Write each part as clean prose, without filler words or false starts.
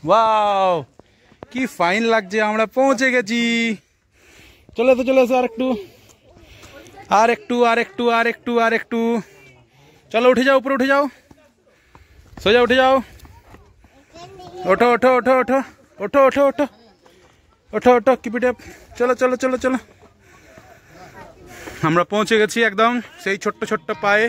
Wow কি fine লাগছে, আমরা পৌঁছে গেছি। চলে তো চলে এসো, আর একটু। চলো উঠে যাও, উপরে উঠে যাও, সোজা উঠে যাও। ওঠো ওঠো ওঠো ওঠো ওঠো ওঠো ওঠো ওঠো ওঠো, কিপ ইট আপ। চলো চলো চলো চলো, আমরা পৌঁছে গেছি একদম সেই ছোট্ট ছোট্ট পায়ে।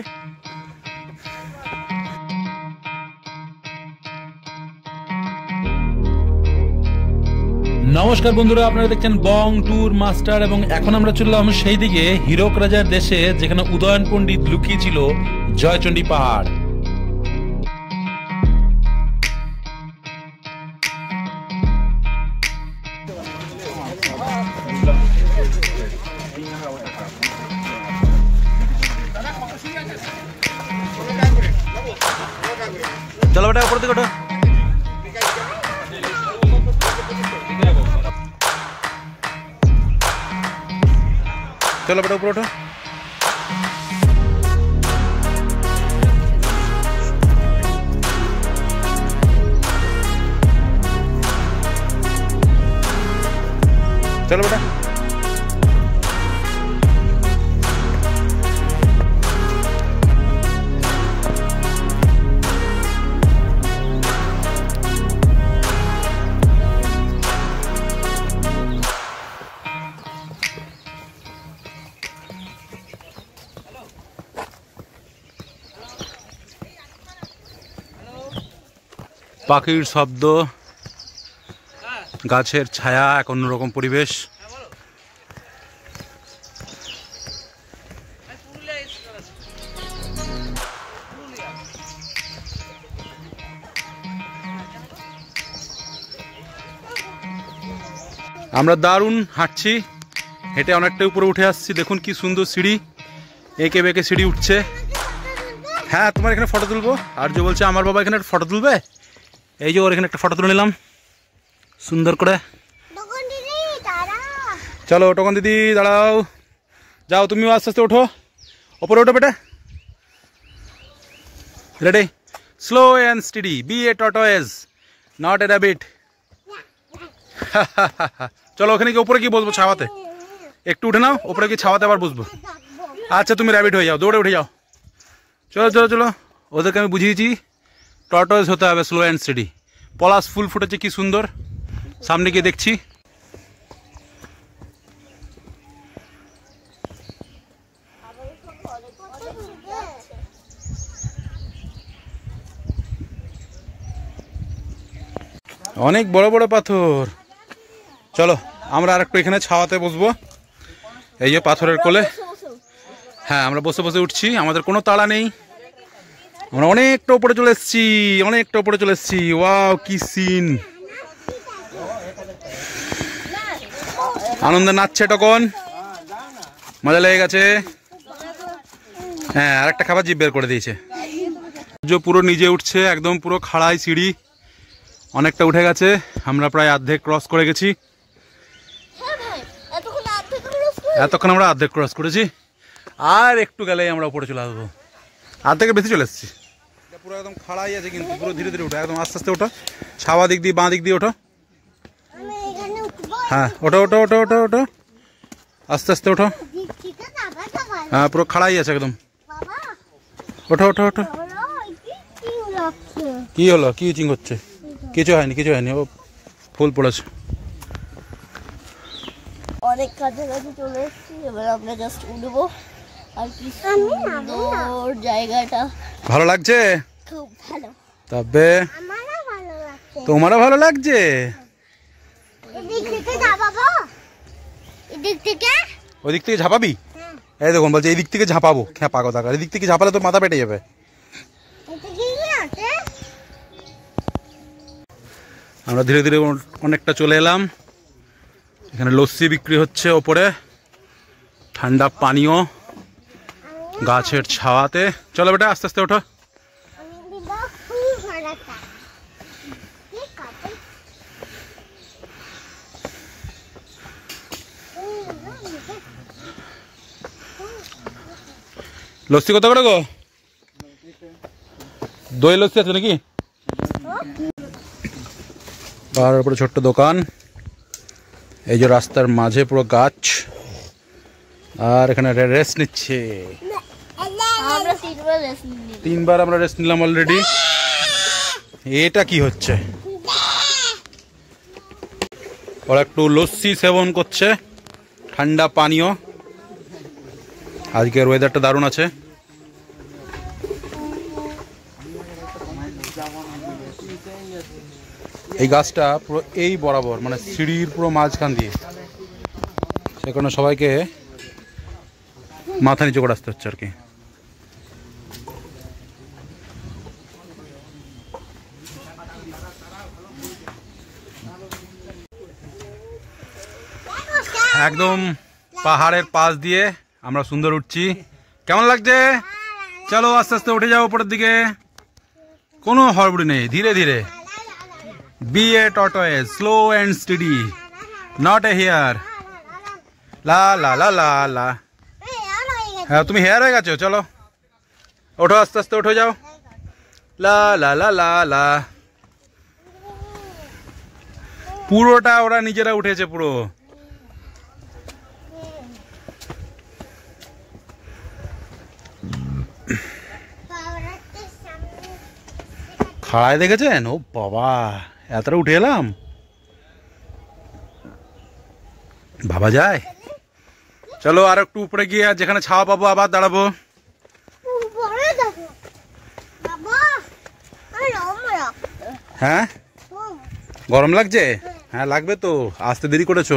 নমস্কার বন্ধুরা, আপনারা দেখছেন বং ট্যুর মাস্টার এবং এখন আমরা চললাম সেই দিকে হীরক রাজার দেশে, যেখানে উদয়ন পণ্ডিত লুকিয়ে ছিল জয়চণ্ডী পাহাড়। চলো বেটা উপর দিকে ওঠো। চলো বেটা উপরে ওঠো। চলো বেটা। পাখির শব্দ, গাছের ছায়া, এক অন্যরকম পরিবেশ। আমরা দারুণ হাঁটছি, হেঁটে অনেকটা উপরে উঠে আসছি। দেখুন কি সুন্দর সিঁড়ি, এঁকে বেঁকে সিঁড়ি উঠছে। হ্যাঁ, তোমার এখানে ফটো তুলবো। আর যে বলছে আমার বাবা এখানে ফটো তুলবে, এই যে ওর এখানে একটা ফটো তুলে নিলাম সুন্দর করে। চলো টোকন দিদি দাঁড়াও, যাও তুমিও আস্তে আস্তে ওঠো, ওপরে ওঠো বেটা। Ready, slow and steady, be a tortoise not a rabbit. চলো ওখানে কি উপরে কি বসবো, ছাওয়াতে একটু উঠে নাও, উপরে কি ছাওয়াতে আবার বসবো। আচ্ছা তুমি র্যাবিট হয়ে যাও, দৌড়ে উঠে যাও। চলো চলো চলো, ওদেরকে আমি বুঝিয়েছি টর্টয়েজ হতে হবে, স্লো অ্যান্ড স্টেডি। পলাশ ফুল ফুটেছে কি সুন্দর, সামনে গিয়ে দেখছি। অনেক বড় বড় পাথর। চলো আমরা আর একটু এখানে ছাওয়াতে বসবো, এই যে পাথরের কোলে। হ্যাঁ, আমরা বসে বসে উঠছি, আমাদের কোনো তাড়া নেই। আমরা অনেকটা উপরে চলে এসেছি, অনেকটা উপরে চলে এসেছি। ওয়াও কি সিন, আনন্দে নাচছে তখন, মজা লেগে গেছে। হ্যাঁ, আর একটা খাবার জিভ বের করে দিয়েছে। যে পুরো নিজে উঠছে, একদম পুরো খাড়াই সিঁড়ি, অনেকটা উঠে গেছে। আমরা প্রায় অর্ধেক ক্রস করে গেছি। এতক্ষণ আমরা অর্ধেক ক্রস করেছি, আর একটু গেলেই আমরা উপরে চলে আসবো। অর্ধেকের বেশি চলে এসেছি। পুরো একদম খাড়াই আছে, কিন্তু পুরো ধীরে ধীরে ওঠো, একদম আস্তে আস্তে ওঠো। ছাওয়া দিক দিয়ে বাঁ দিক দিয়ে ওঠো। হ্যাঁ ওঠো ওঠো ওঠো ওঠো ওঠো, আস্তে আস্তে ওঠো। হ্যাঁ পুরো খাড়াই আছে একদম। ওঠো ওঠো ওঠো। কি হলো, কি চিং হচ্ছে? কিছু হয়নি, কিছু হয়নি, ও ফুল পড়েছে। অনেক কাছাকাছি চলে এসেছি, এবার আমরা জাস্ট উঠবো। আর কি সুন্দর জায়গাটা, ভালো লাগছে? খুব ভালো। তবে আমারও ভালো লাগছে। তোমারও ভালো লাগছে? এদিক থেকে ঝাপাবো, এদিক থেকে, ওদিক থেকে ঝাপাবি? এই দেখুন বলছে এই দিক থেকে ঝাপাবো। খ্যাপা কথা, এই দিক থেকে ঝাপালে তোর মাথা পেটে যাবে। আমরা ধীরে ধীরে অনেকটা চলে এলাম। এখানে লস্যি বিক্রি হচ্ছে ওপরে, ঠান্ডা পানীয়, গাছের ছাওয়াতে। চলো বেটা আস্তে আস্তে ওঠো। লস্যি কত করে গো? দই লস্যি আছে নাকি? পাহাড়ের উপরে ছোট্ট দোকান, এই যে রাস্তার মাঝে পুরো গাছ, আর এখানে রেস্ট নিচ্ছে। আমরা 3বার রেস্ট নিই। 3বার আমরা রেস্ট নিলাম অলরেডি। এটা কি হচ্ছে? ওরা একটু লস্যি সেবন করছে, ঠান্ডা পানীয়। আজকের ওয়েদারটা দারুণ আছে। এই গাছটা পুরো এই বরাবর, মানে সিঁড়ির পুরো মাঝখান দিয়ে, সে কারণে সবাইকে মাথা নিচু করে আসতে হচ্ছে আর কি। একদম পাহাড়ের পাশ দিয়ে আমরা সুন্দর উঠছি। কেমন লাগছে? চলো আস্তে আস্তে উঠে যাও উপরের দিকে, কোনো হড়বড়ি নেই, ধীরে ধীরে। Be a tortoise, slow and steady, not a hare. লা লা লা লা লা। হ্যাঁ তুমি হেয়ার হয়ে গেছো, চলো ওঠো, আস্তে আস্তে উঠে যাও। লা লা লা লা লা। পুরোটা ওরা নিজেরা উঠেছে পুরো। খাড়ায় দেখেছেন? ও বাবা, এতটা উঠে এলাম, ভাবা যায়? চলো আর একটু উপরে গিয়ে যেখানে ছাওয়া পাবো আবার দাঁড়াবো। হ্যাঁ গরম লাগছে? হ্যাঁ লাগবে তো, আসতে দেরি করেছো।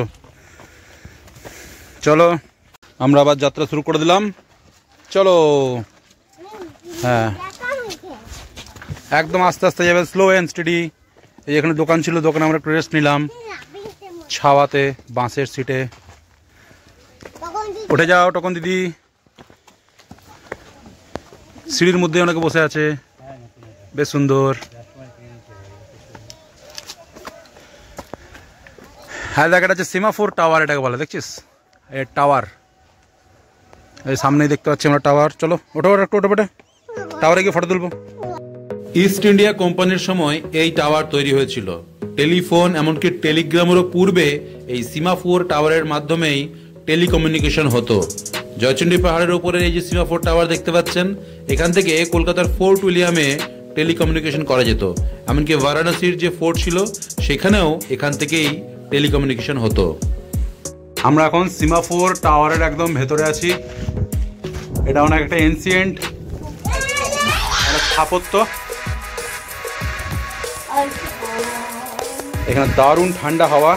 চলো আমরা আবার যাত্রা শুরু করে দিলাম, চলো। হ্যাঁ একদম আস্তে আস্তে যাবে, স্লো অ্যান্ড স্টেডি। এই এখানে দোকান ছিল, দোকানে আমরা একটু রেস্ট নিলাম ছাওয়াতে, বাঁশের সিটে। উঠে যাও টকন দিদি। সিঁড়ির মধ্যে অনেকে বসে আছে, বেশ সুন্দর। হ্যাঁ দেখ, এটা হচ্ছে সিমাফোর টাওয়ার, এটাকে বলে, দেখছিস? এই টাওয়ার, এই সামনেই দেখতে পাচ্ছি আমরা টাওয়ার। চলো ওঠো একটু, ওঠো বেটা, টাওয়ারে গিয়ে ফটো তুলবো। ইস্ট ইন্ডিয়া কোম্পানির সময় এই টাওয়ার তৈরি হয়েছিল। টেলিফোন এমনকি টেলিগ্রামেরও পূর্বে এই সিমাফোর টাওয়ারের মাধ্যমেই টেলিকমিউনিকেশন হতো। জয়চন্ডী পাহাড়ের উপরে এই যে সিমাফোর টাওয়ার দেখতে পাচ্ছেন, এখান থেকে কলকাতার ফোর্ট উইলিয়ামে টেলিকমিউনিকেশন করা যেত। এমনকি বারাণসীর যে ফোর্ট ছিল সেখানেও এখান থেকেই টেলিকমিউনিকেশন হতো। আমরা এখন সিমাফোর টাওয়ারের একদম ভেতরে আছি। এটা অনেক একটা এনসিয়েন্ট স্থাপত্য। এখানে দারুণ ঠান্ডা হাওয়া।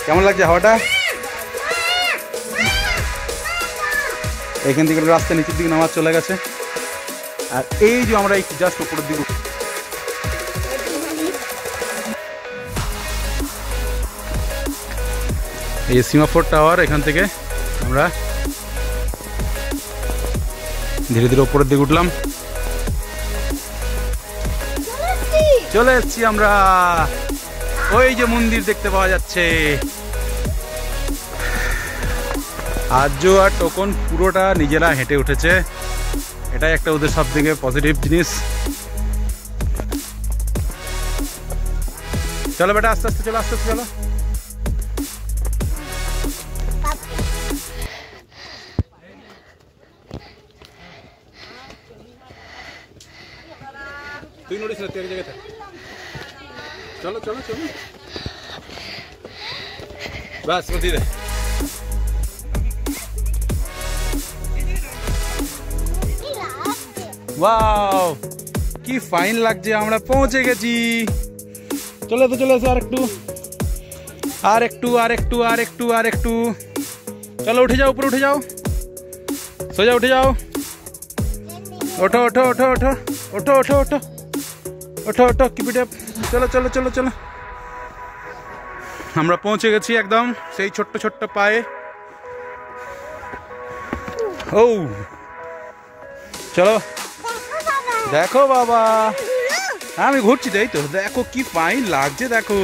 কেমন লাগছে হাওয়াটা? এখান থেকে রাস্তা নিচের দিকে নামাজ চলে গেছে, আর এই যে আমরা একটু জাস্ট উপরের দিকে। এই সিমাফোর টাওয়ার, এখান থেকে আমরা ধীরে ধীরে উপরের দিকে উঠলাম। চলে এসছি আমরা, ওই যে মন্দির দেখতে পাওয়া যাচ্ছে। আর্য আর টোকন পুরোটা নিজেরা হেঁটে উঠেছে, এটাই একটা ওদের সব থেকে পজিটিভ জিনিস। চলো বেটা আস্তে আস্তে চলো, আস্তে আস্তে চলো। তুই নোটিস না, তুই এক জায়গায় থাক। চলো চলো চলো, বাস বসি দে। ওয়াও কি ফাইন লাগছে, আমরা পৌঁছে গেছি। চলে তো চলে এসো, আর একটু আর একটু আর একটু আর একটু আর একটু। চলো উঠে যাও, উপরে উঠে যাও, সোজা উঠে যাও। ওঠো ওঠো ওঠো ওঠো ওঠো ওঠো ওঠো ওঠো ওঠো, কিপ ইট আপ। চলো চলো চলো চলো, আমরা পৌঁছে গেছি একদম সেই ছোট্ট ছোট্ট পায়ে। ও চলো দেখো বাবা, আমি ঘুরছি তাই তো, দেখো কি ফাইন লাগছে, দেখো।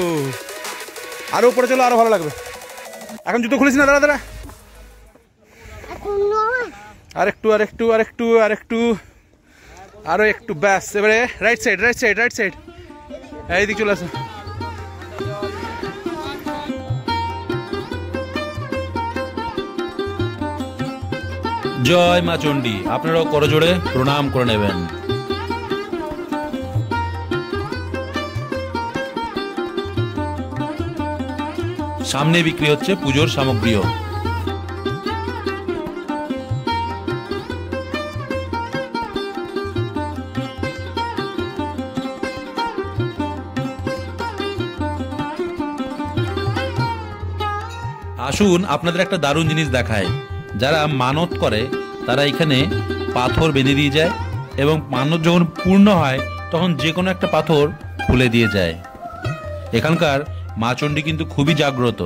আরো উপরে চলো, আরো ভালো লাগবে। এখন জুতো খুলিস না, দাঁড়া দাঁড়া, আরেকটু আরেকটু আরেকটু আরেকটু আরো একটু, ব্যাস। এবারে right side right side right side, এইদিকে চলে আসো। জয় মা চণ্ডী। আপনারাও করজোড়ে প্রণাম করে নেবেন। সামনে বিক্রি হচ্ছে পুজোর সামগ্রীও। আসুন আপনাদের একটা দারুণ জিনিস দেখায়। যারা মানত করে তারা এখানে পাথর বেঁধে দিয়ে যায় এবং মানত যখন পূর্ণ হয় তখন যে কোনো একটা পাথর খুলে দিয়ে যায়। এখানকার মা চণ্ডী কিন্তু খুবই জাগ্রত।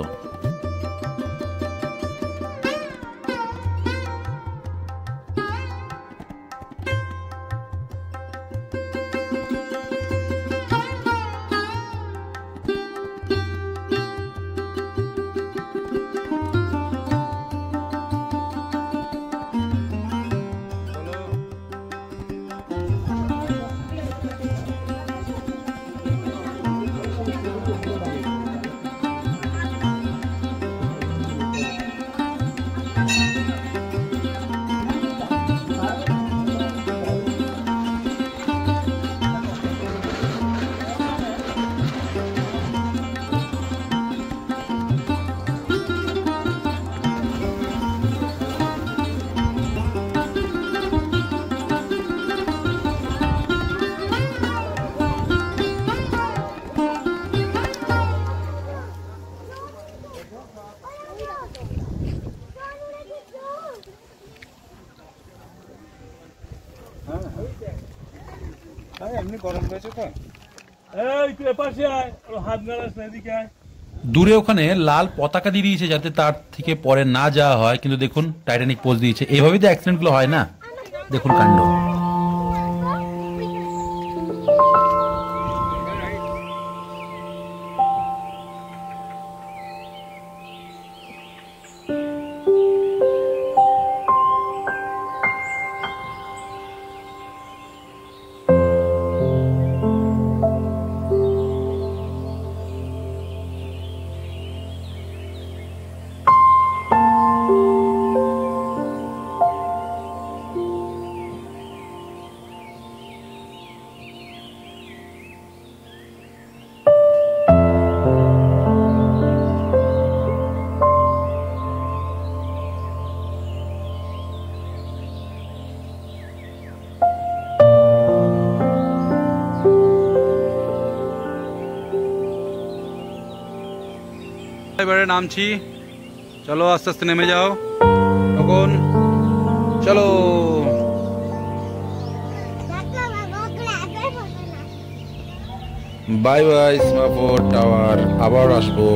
দূরে ওখানে লাল পতাকা দিয়ে দিয়েছে যাতে তার থেকে পরে না যাওয়া হয়, কিন্তু দেখুন টাইটানিক পোজ দিয়েছে। এইভাবেই তো অ্যাক্সিডেন্ট গুলো হয় না, দেখুন কাণ্ড। এবারে নামছি, চলো আস্তে আস্তে নেমে যাও তখন, চলো। বাই বাই স্মাফোর্ড টাওয়ার, আবার আসবো।